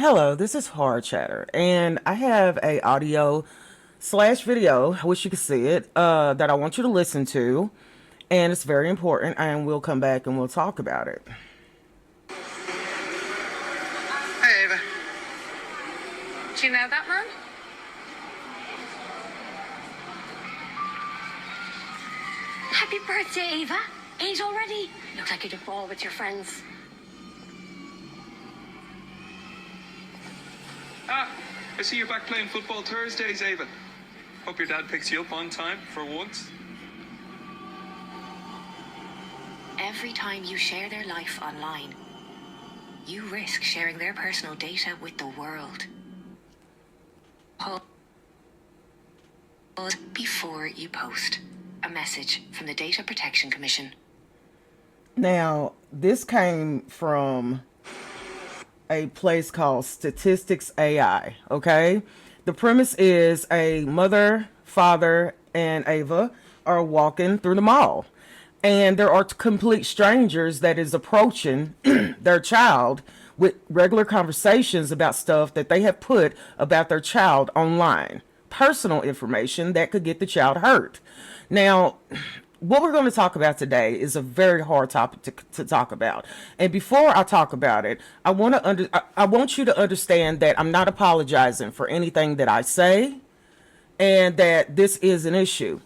Hello, this is Hard Chatter, and I have a audio slash video, I wish you could see it, that I want you to listen to, and it's very important, and we'll come back and we'll talk about it. Hey, Ava. Do you know that man? Happy birthday, Ava. 8 already. Looks like you'd a ball with your friends. I see you're back playing football Thursdays, Ava. Hope your dad picks you up on time for once. Every time you share their life online, you risk sharing their personal data with the world. Pause before you post. A message from the Data Protection Commission. Now, this came from a place called Statistics AI, okay? The premise is a mother, father, and Ava are walking through the mall. And there are complete strangers that is approaching their child with regular conversations about stuff that they have put about their child online. Personal information that could get the child hurt. Now, what we're going to talk about today is a very hard topic to talk about. And before I talk about it, I want you to understand that I'm not apologizing for anything that I say and that this is an issue.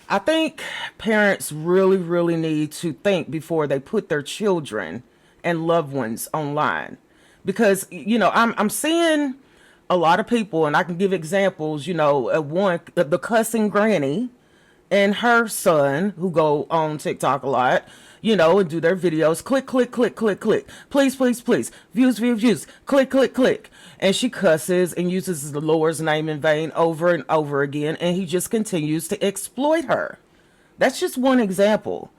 I think parents really, really need to think before they put their children and loved ones online. Because, I'm seeing a lot of people, and I can give examples, one, the cussing granny and her son who go on TikTok a lot, and do their videos. Click, click, click, click, click. Please, please, please. Views, views, views. Click, click, click. And she cusses and uses the Lord's name in vain over and over again. And he just continues to exploit her. That's just one example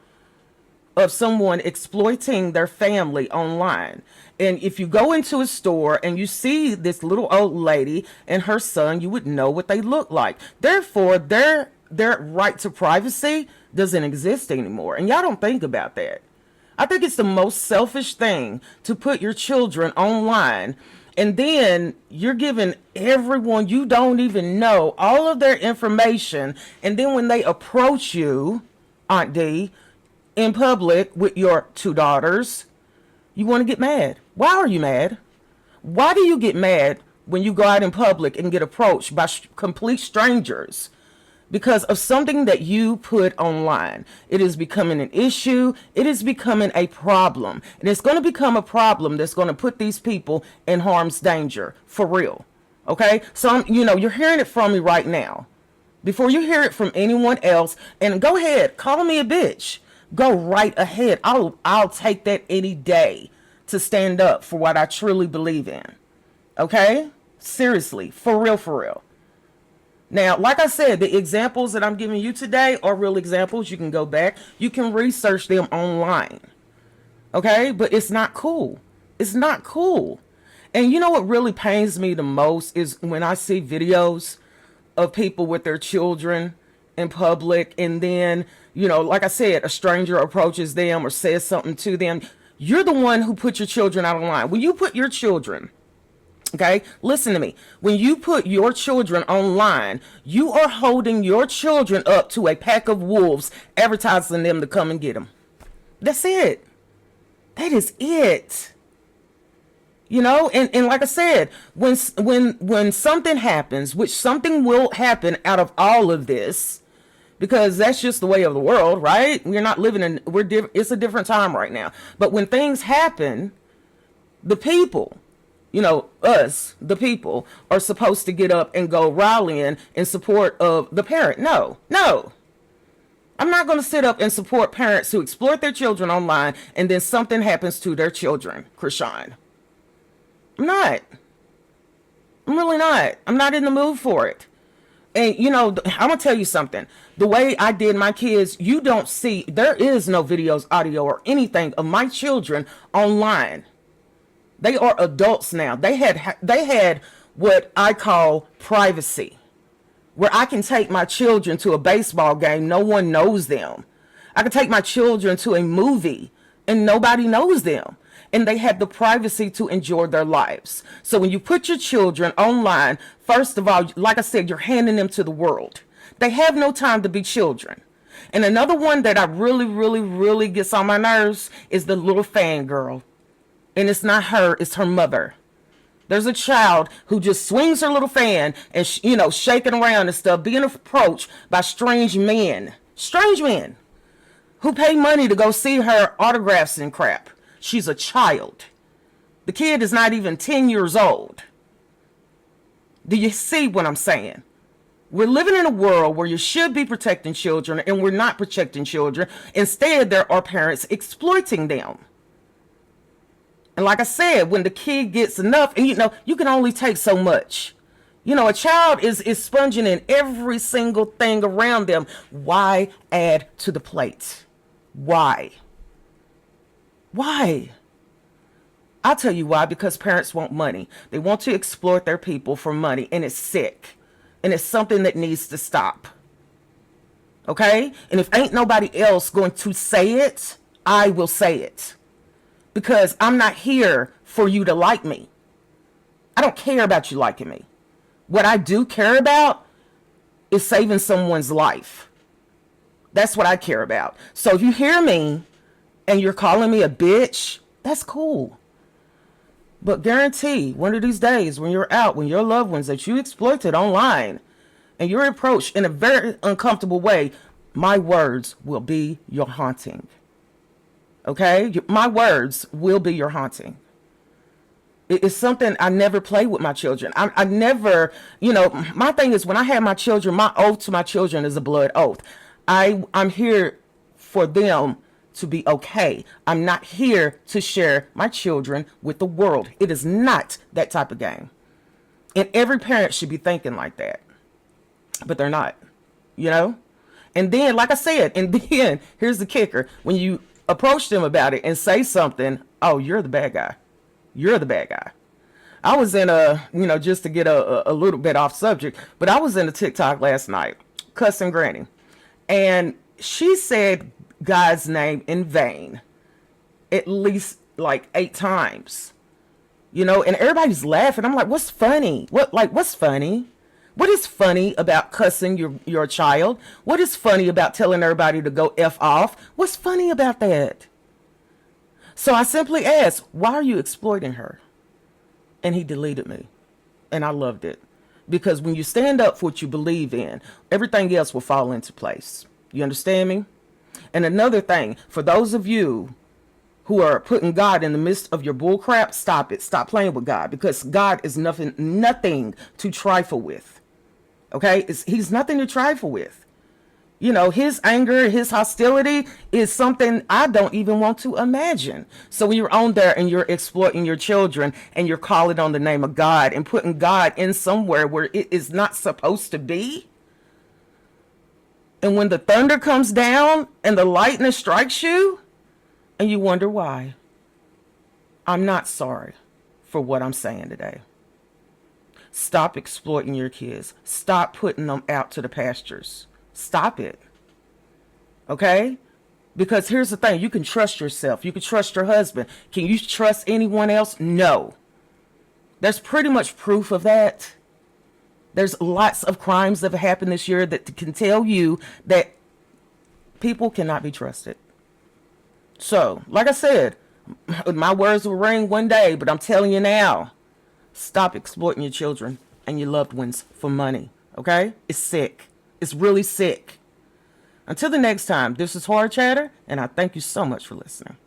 of someone exploiting their family online. And if you go into a store and you see this little old lady and her son, you would know what they look like. Therefore, their right to privacy doesn't exist anymore. And y'all don't think about that. I think it's the most selfish thing to put your children online, and then you're giving everyone you don't even know all of their information. And then when they approach you, Aunt D, in public with your 2 daughters, you want to get mad. Why are you mad? Why do you get mad when you go out in public and get approached by complete strangers because of something that you put online? It is becoming an issue. It is becoming a problem. And it's going to become a problem that's going to put these people in harm's danger for real. Okay? So, you're hearing it from me right now. Before you hear it from anyone else, and go ahead, call me a bitch. Go right ahead. I'll take that any day to stand up for what I truly believe in. Okay? Seriously. For real, for real. Now, like I said, the examples that I'm giving you today are real examples. You can go back. You can research them online. Okay? But it's not cool. It's not cool. And you know what really pains me the most is when I see videos of people with their children in public, and then, like I said, a stranger approaches them or says something to them. You're the one who put your children out online. When you put your children, okay, listen to me. When you put your children online, you are holding your children up to a pack of wolves, advertising them to come and get them. That's it. That is it. And like I said, when something happens, which something will happen out of all of this, because that's just the way of the world, right? We're not living in, it's a different time right now. But when things happen, the people, us, the people, are supposed to get up and go rallying in support of the parent. No. I'm not going to sit up and support parents who exploit their children online and then something happens to their children, Krishan. I'm not. I'm really not. I'm not in the mood for it. And, I'm going to tell you something. The way I did my kids, you don't see, there is no videos, audio, or anything of my children online. They are adults now. They had what I call privacy, where I can take my children to a baseball game. No one knows them. I can take my children to a movie and nobody knows them. and they had the privacy to enjoy their lives. So when you put your children online, first of all, like I said, you're handing them to the world. They have no time to be children. And another one that I really gets on my nerves is the little fangirl. And it's not her, it's her mother. There's a child who just swings her little fan and, shaking around and stuff, being approached by strange men who pay money to go see her autographs and crap. She's a child. The kid is not even 10 years old. Do you see what I'm saying? We're living in a world where you should be protecting children and we're not protecting children. Instead, there are parents exploiting them. And like I said, when the kid gets enough, and you can only take so much. A child is sponging in every single thing around them. Why add to the plate? Why? I'll tell you why. Because parents want money. They want to exploit their people for money, and it's sick. And it's something that needs to stop. Okay? And if ain't nobody else going to say it, I will say it. Because I'm not here for you to like me. I don't care about you liking me. What I do care about is saving someone's life. That's what I care about. So if you hear me and you're calling me a bitch, that's cool. But guarantee one of these days when you're out, when your loved ones that you exploited online and you're approached in a very uncomfortable way, my words will be your haunting. Okay? My words will be your haunting. It's something I never play with my children. I never, my thing is when I have my children, my oath to my children is a blood oath. I'm here for them to be okay. I'm not here to share my children with the world. It is not that type of game. And every parent should be thinking like that. But they're not, And then, like I said, here's the kicker. When you approach them about it and say something, oh, you're the bad guy. You're the bad guy. I was in just to get a little bit off subject, but I was in a TikTok last night, cussing Granny. And she said God's name in vain at least like 8 times, and everybody's laughing. I'm like, what's funny? What's funny? What is funny about cussing your child? What is funny about telling everybody to go F off? What's funny about that? So I simply asked, why are you exploiting her? And he deleted me. And I loved it. Because when you stand up for what you believe in, everything else will fall into place. You understand me? And another thing, for those of you who are putting God in the midst of your bullcrap, stop it. Stop playing with God. Because God is nothing to trifle with. Okay? He's nothing to trifle with. His anger, his hostility is something I don't even want to imagine. So when you're on there and you're exploiting your children and you're calling on the name of God and putting God in somewhere where it is not supposed to be. And when the thunder comes down and the lightning strikes you and you wonder why, I'm not sorry for what I'm saying today. Stop exploiting your kids. Stop putting them out to the pastures. Stop it. Okay? Because here's the thing. You can trust yourself. You can trust your husband. Can you trust anyone else? No. There's pretty much proof of that. There's lots of crimes that have happened this year that can tell you that people cannot be trusted. So, like I said, my words will ring one day, but I'm telling you now, stop exploiting your children and your loved ones for money. Okay? It's sick. It's really sick. Until the next time, this is Horror Chatter, and I thank you so much for listening.